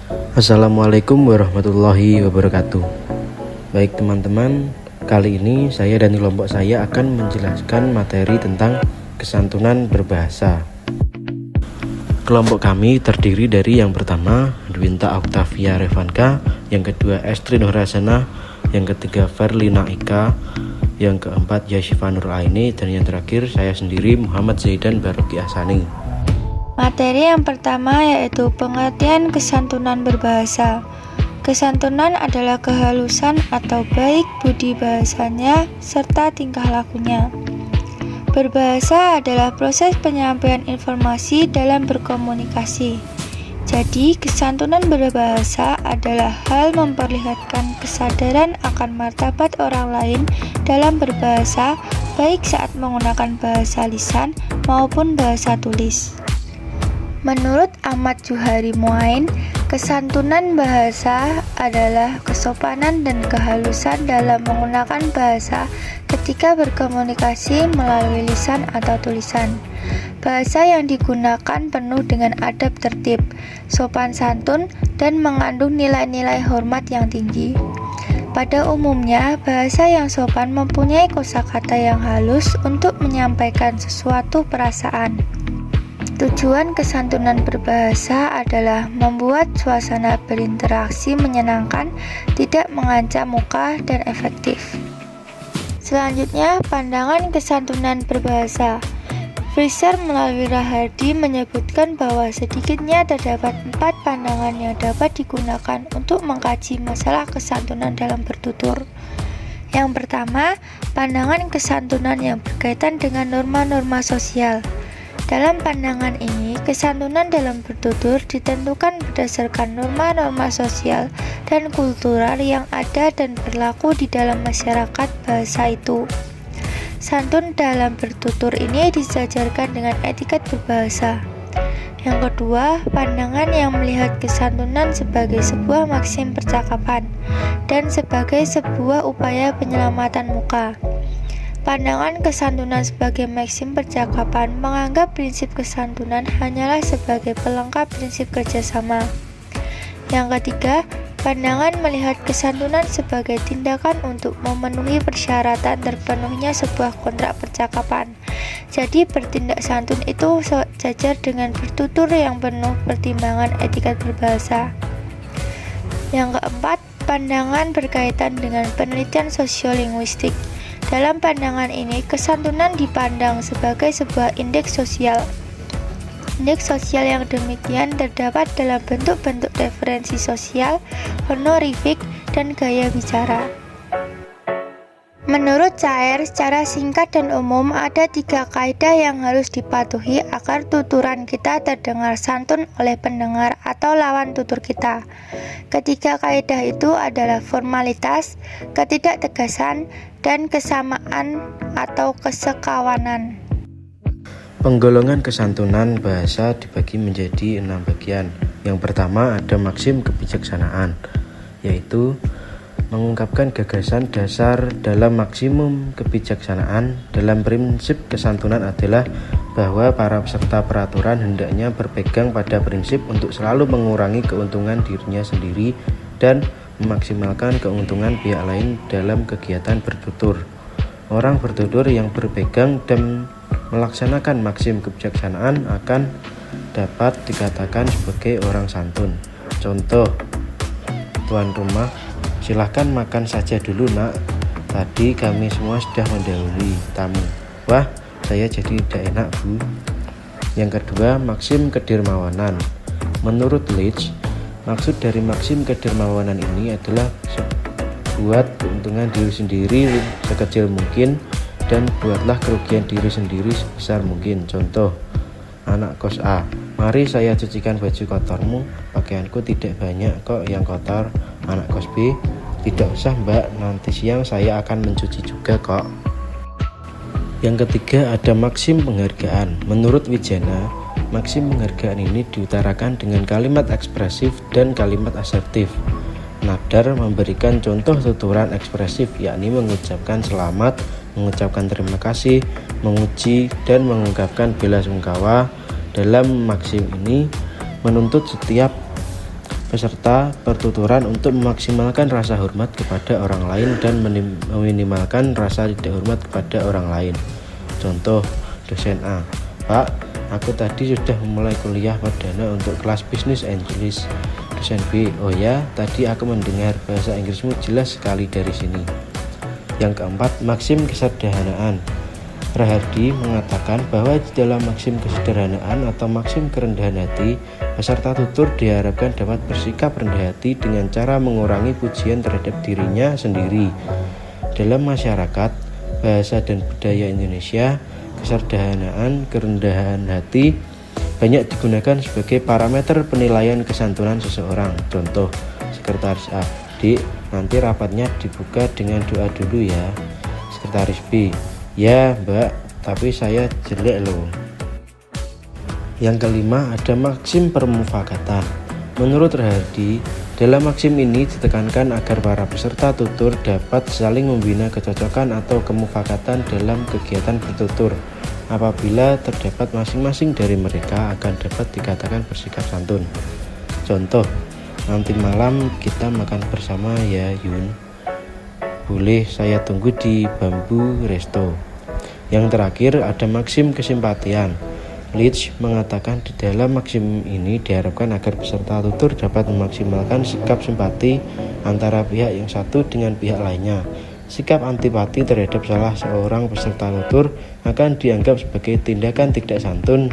Assalamualaikum warahmatullahi wabarakatuh. Baik teman-teman, kali ini saya dan kelompok saya akan menjelaskan materi tentang kesantunan berbahasa. Kelompok kami terdiri dari yang pertama Dwinta Octavia Revanka, yang kedua Estri Nurhasana, yang ketiga Verlina Ika, yang keempat Yashifa Nuraini, dan yang terakhir saya sendiri Muhammad Zaidan Baroki Ahsani. Materi yang pertama yaitu pengertian kesantunan berbahasa. Kesantunan adalah kehalusan atau baik budi bahasanya serta tingkah lakunya. Berbahasa adalah proses penyampaian informasi dalam berkomunikasi. Jadi, kesantunan berbahasa adalah hal memperlihatkan kesadaran akan martabat orang lain dalam berbahasa, baik saat menggunakan bahasa lisan maupun bahasa tulis. Menurut Ahmad Juhari Muain, kesantunan bahasa adalah kesopanan dan kehalusan dalam menggunakan bahasa ketika berkomunikasi melalui lisan atau tulisan. Bahasa yang digunakan penuh dengan adab tertib, sopan santun, dan mengandung nilai-nilai hormat yang tinggi. Pada umumnya, bahasa yang sopan mempunyai kosakata yang halus untuk menyampaikan sesuatu perasaan. Tujuan kesantunan berbahasa adalah membuat suasana berinteraksi menyenangkan, tidak mengancam muka, dan efektif. Selanjutnya, pandangan kesantunan berbahasa. Fraser melalui Rahardi menyebutkan bahwa sedikitnya terdapat 4 pandangan yang dapat digunakan untuk mengkaji masalah kesantunan dalam bertutur. Yang pertama, pandangan kesantunan yang berkaitan dengan norma-norma sosial. Dalam pandangan ini, kesantunan dalam bertutur ditentukan berdasarkan norma-norma sosial dan kultural yang ada dan berlaku di dalam masyarakat bahasa itu. Santun dalam bertutur ini disejajarkan dengan etiket berbahasa. Yang kedua, pandangan yang melihat kesantunan sebagai sebuah maksim percakapan dan sebagai sebuah upaya penyelamatan muka. Pandangan kesantunan sebagai maksim percakapan menganggap prinsip kesantunan hanyalah sebagai pelengkap prinsip kerjasama. Yang ketiga, pandangan melihat kesantunan sebagai tindakan untuk memenuhi persyaratan terpenuhnya sebuah kontrak percakapan. Jadi bertindak santun itu sejajar dengan bertutur yang penuh pertimbangan etiket berbahasa. Yang keempat, pandangan berkaitan dengan penelitian sosiolinguistik. Dalam pandangan ini, kesantunan dipandang sebagai sebuah indeks sosial. Indeks sosial yang demikian terdapat dalam bentuk-bentuk referensi sosial, honorific, dan gaya bicara. Menurut Cair, secara singkat dan umum ada 3 kaidah yang harus dipatuhi agar tuturan kita terdengar santun oleh pendengar atau lawan tutur kita. Ketiga kaidah itu adalah formalitas, ketidaktegasan, dan kesamaan atau kesekawanan. Penggolongan kesantunan bahasa dibagi menjadi 6 bagian. Yang pertama ada maksim kebijaksanaan, yaitu mengungkapkan gagasan dasar dalam maksimum kebijaksanaan. Dalam prinsip kesantunan adalah bahwa para peserta peraturan hendaknya berpegang pada prinsip untuk selalu mengurangi keuntungan dirinya sendiri dan memaksimalkan keuntungan pihak lain dalam kegiatan bertutur. Orang bertutur yang berpegang dan melaksanakan maksim kebijaksanaan akan dapat dikatakan sebagai orang santun. Contoh, tuan rumah, silahkan makan saja dulu nak, tadi kami semua sudah mendahului tamu. Wah, saya jadi tidak enak bu. Yang kedua, maksim kedermawanan. Menurut Leach, maksud dari maksim kedermawanan ini adalah buat keuntungan diri sendiri sekecil mungkin dan buatlah kerugian diri sendiri sebesar mungkin. Contoh, anak kos A, mari saya cucikan baju kotormu, pakaianku tidak banyak kok yang kotor. Anak kos B, tidak usah mbak, nanti siang saya akan mencuci juga kok. Yang ketiga ada maksim penghargaan. Menurut Wijana, maksim penghargaan ini diutarakan dengan kalimat ekspresif dan kalimat asertif. Nadar memberikan contoh tuturan ekspresif, yakni mengucapkan selamat, mengucapkan terima kasih, memuji, dan mengungkapkan bela sungkawa. Dalam maksim ini menuntut setiap peserta pertuturan untuk memaksimalkan rasa hormat kepada orang lain dan meminimalkan rasa tidak hormat kepada orang lain. Contoh, dosen A, Pak, aku tadi sudah memulai kuliah perdana untuk kelas Business English. Dosen B, oh ya, tadi aku mendengar bahasa Inggrismu jelas sekali dari sini. Yang keempat, maksim kesederhanaan. Rahardi mengatakan bahwa di dalam maksim kesederhanaan atau maksim kerendahan hati, peserta tutur diharapkan dapat bersikap rendah hati dengan cara mengurangi pujian terhadap dirinya sendiri. Dalam masyarakat, bahasa dan budaya Indonesia, kesederhanaan, kerendahan hati banyak digunakan sebagai parameter penilaian kesantunan seseorang. Contoh, Sekretaris A, Dik, nanti rapatnya dibuka dengan doa dulu ya. Sekretaris B, ya Mbak, tapi saya jelek loh. Yang kelima, ada maksim permufakatan. Menurut Rahardi, dalam maksim ini ditekankan agar para peserta tutur dapat saling membina kecocokan atau kemufakatan dalam kegiatan bertutur. Apabila terdapat masing-masing dari mereka akan dapat dikatakan bersikap santun. Contoh, nanti malam kita makan bersama ya Yun. Boleh saya tunggu di Bambu Resto. Yang terakhir ada maksim kesimpatian. Leach mengatakan di dalam maksim ini diharapkan agar peserta tutur dapat memaksimalkan sikap simpati antara pihak yang satu dengan pihak lainnya. Sikap antipati terhadap salah seorang peserta tutur akan dianggap sebagai tindakan tidak santun.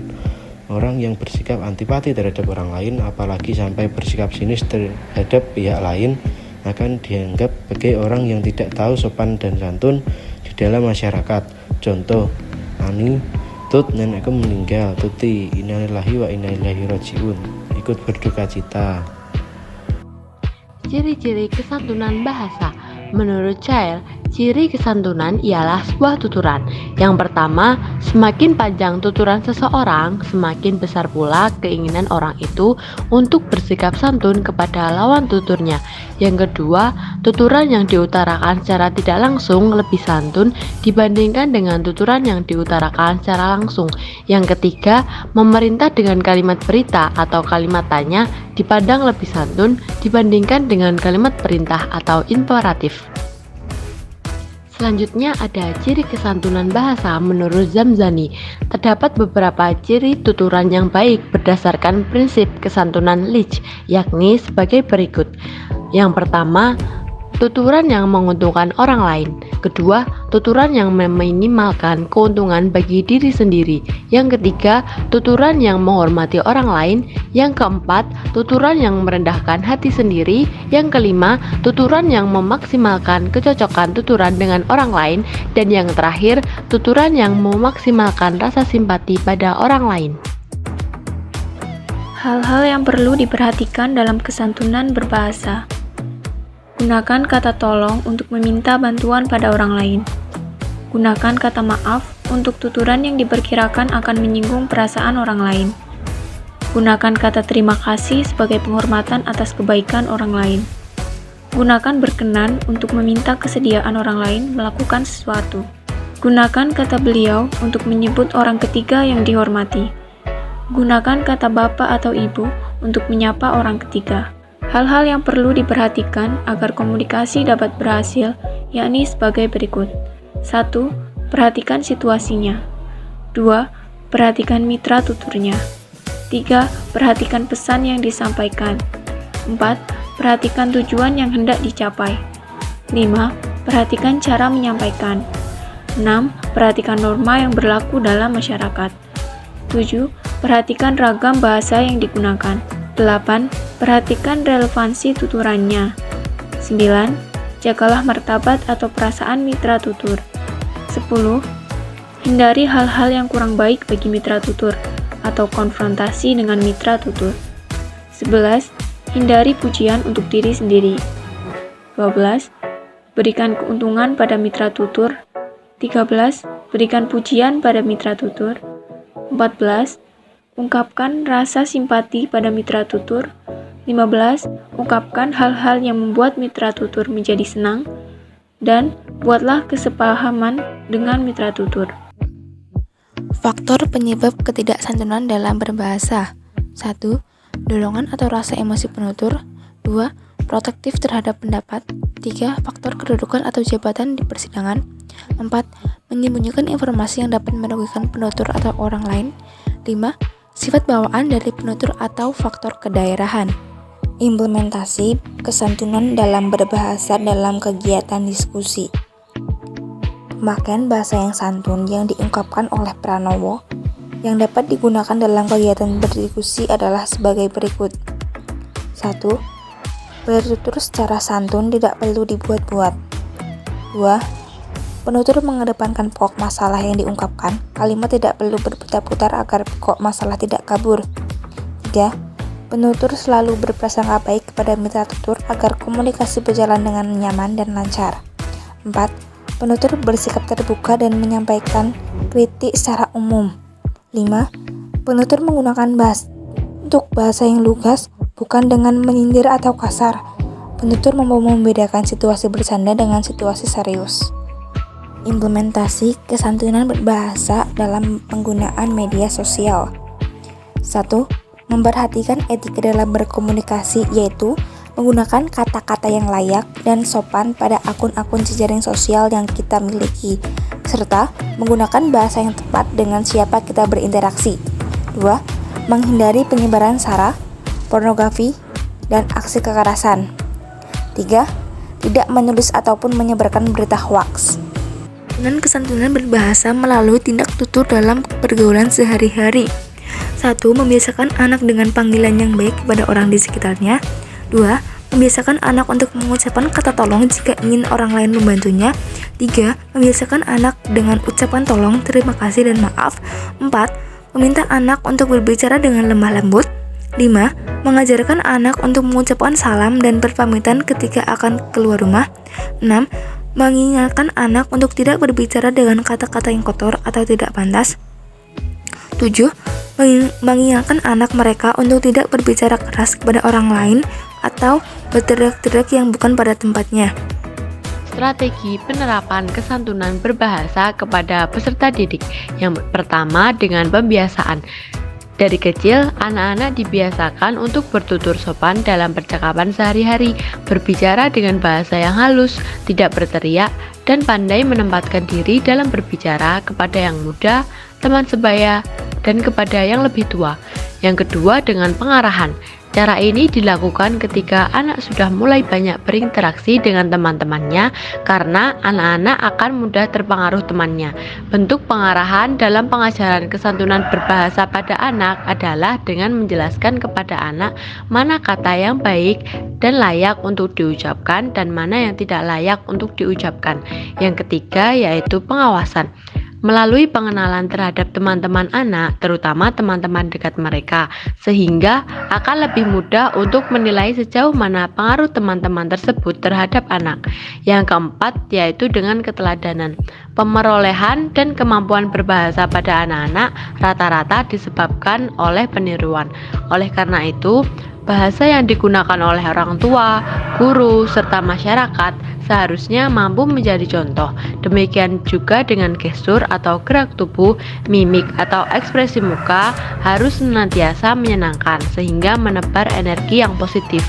Orang yang bersikap antipati terhadap orang lain, apalagi sampai bersikap sinis terhadap pihak lain, akan dianggap sebagai orang yang tidak tahu sopan dan santun di dalam masyarakat. Contoh, Ani, Tut, nenekku meninggal. Tuti, innalillahi wa inna ilaihi rajiun. Ikut berduka cita. Ciri-ciri kesantunan bahasa. Menurut Cair, ciri kesantunan ialah sebuah tuturan. Yang pertama, semakin panjang tuturan seseorang, semakin besar pula keinginan orang itu untuk bersikap santun kepada lawan tuturnya. Yang kedua, tuturan yang diutarakan secara tidak langsung lebih santun dibandingkan dengan tuturan yang diutarakan secara langsung. Yang ketiga, memerintah dengan kalimat perintah atau kalimat tanya dipandang lebih santun dibandingkan dengan kalimat perintah atau imperatif. Selanjutnya ada ciri kesantunan bahasa menurut Zamzani. Terdapat beberapa ciri tuturan yang baik berdasarkan prinsip kesantunan Leach, yakni sebagai berikut. Yang pertama, tuturan yang menguntungkan orang lain. Kedua, tuturan yang meminimalkan keuntungan bagi diri sendiri. Yang ketiga, tuturan yang menghormati orang lain. Yang keempat, tuturan yang merendahkan hati sendiri. Yang kelima, tuturan yang memaksimalkan kecocokan tuturan dengan orang lain. Dan yang terakhir, tuturan yang memaksimalkan rasa simpati pada orang lain. Hal-hal yang perlu diperhatikan dalam kesantunan berbahasa. Gunakan kata tolong untuk meminta bantuan pada orang lain. Gunakan kata maaf untuk tuturan yang diperkirakan akan menyinggung perasaan orang lain. Gunakan kata terima kasih sebagai penghormatan atas kebaikan orang lain. Gunakan berkenan untuk meminta kesediaan orang lain melakukan sesuatu. Gunakan kata beliau untuk menyebut orang ketiga yang dihormati. Gunakan kata bapak atau ibu untuk menyapa orang ketiga. Hal-hal yang perlu diperhatikan agar komunikasi dapat berhasil, yakni sebagai berikut. 1. Perhatikan situasinya. 2. Perhatikan mitra tuturnya. 3. Perhatikan pesan yang disampaikan. 4. Perhatikan tujuan yang hendak dicapai. 5. Perhatikan cara menyampaikan. 6. Perhatikan norma yang berlaku dalam masyarakat. 7. Perhatikan ragam bahasa yang digunakan. 8. Perhatikan relevansi tuturannya. 9. Jagalah martabat atau perasaan mitra tutur. 10. Hindari hal-hal yang kurang baik bagi mitra tutur atau konfrontasi dengan mitra tutur. 11. Hindari pujian untuk diri sendiri. 12. Berikan keuntungan pada mitra tutur. 13. Berikan pujian pada mitra tutur. 14. Ungkapkan rasa simpati pada mitra tutur. 15. Ungkapkan hal-hal yang membuat mitra tutur menjadi senang. Dan buatlah kesepahaman dengan mitra tutur. Faktor penyebab ketidaksantunan dalam berbahasa. 1. Dorongan atau rasa emosi penutur. 2. Protektif terhadap pendapat. 3. Faktor kedudukan atau jabatan di persidangan. 4. Menyembunyikan informasi yang dapat merugikan penutur atau orang lain. 5. Sifat bawaan dari penutur atau faktor kedaerahan. Implementasi kesantunan dalam berbahasa dalam kegiatan diskusi. Pemakaian bahasa yang santun yang diungkapkan oleh Pranowo yang dapat digunakan dalam kegiatan berdiskusi adalah sebagai berikut. 1. Bertutur secara santun tidak perlu dibuat-buat. 2. Penutur mengedepankan pokok masalah yang diungkapkan. Kalimat tidak perlu berputar-putar agar pokok masalah tidak kabur. 3. Penutur selalu berprasangka baik kepada mitra tutur agar komunikasi berjalan dengan nyaman dan lancar. 4. Penutur bersikap terbuka dan menyampaikan kritik secara umum. 5. Penutur menggunakan bahasa yang lugas, bukan dengan menyindir atau kasar. Penutur mampu membedakan situasi bercanda dengan situasi serius. Implementasi kesantunan berbahasa dalam penggunaan media sosial. 1. Memperhatikan etika dalam berkomunikasi, yaitu menggunakan kata-kata yang layak dan sopan pada akun-akun jejaring sosial yang kita miliki, serta menggunakan bahasa yang tepat dengan siapa kita berinteraksi. 2. Menghindari penyebaran sara, pornografi, dan aksi kekerasan. 3. Tidak menulis ataupun menyebarkan berita hoaks. Dan kesantunan berbahasa melalui tindak tutur dalam pergaulan sehari-hari. 1. Membiasakan anak dengan panggilan yang baik kepada orang di sekitarnya. 2. Membiasakan anak untuk mengucapkan kata tolong jika ingin orang lain membantunya. 3. Membiasakan anak dengan ucapan tolong, terima kasih, dan maaf. 4. Meminta anak untuk berbicara dengan lemah lembut. 5. Mengajarkan anak untuk mengucapkan salam dan berpamitan ketika akan keluar rumah. 6. Mengingatkan anak untuk tidak berbicara dengan kata-kata yang kotor atau tidak pantas. 7. Mengingatkan anak mereka untuk tidak berbicara keras kepada orang lain atau berteriak-teriak yang bukan pada tempatnya. Strategi penerapan kesantunan berbahasa kepada peserta didik. Yang pertama, dengan pembiasaan. Dari kecil, anak-anak dibiasakan untuk bertutur sopan dalam percakapan sehari-hari, berbicara dengan bahasa yang halus, tidak berteriak, dan pandai menempatkan diri dalam berbicara kepada yang muda, teman sebaya, dan kepada yang lebih tua. Yang kedua, dengan pengarahan. Cara ini dilakukan ketika anak sudah mulai banyak berinteraksi dengan teman-temannya, karena anak-anak akan mudah terpengaruh temannya. Bentuk pengarahan dalam pengajaran kesantunan berbahasa pada anak adalah dengan menjelaskan kepada anak mana kata yang baik dan layak untuk diucapkan dan mana yang tidak layak untuk diucapkan. Yang ketiga yaitu pengawasan. Melalui pengenalan terhadap teman-teman anak, terutama teman-teman dekat mereka, sehingga akan lebih mudah untuk menilai sejauh mana pengaruh teman-teman tersebut terhadap anak. Yang keempat yaitu dengan keteladanan. Pemerolehan dan kemampuan berbahasa pada anak-anak rata-rata disebabkan oleh peniruan. Oleh karena itu, bahasa yang digunakan oleh orang tua, guru, serta masyarakat seharusnya mampu menjadi contoh. Demikian juga dengan gestur atau gerak tubuh, mimik atau ekspresi muka harus senantiasa menyenangkan sehingga menebar energi yang positif.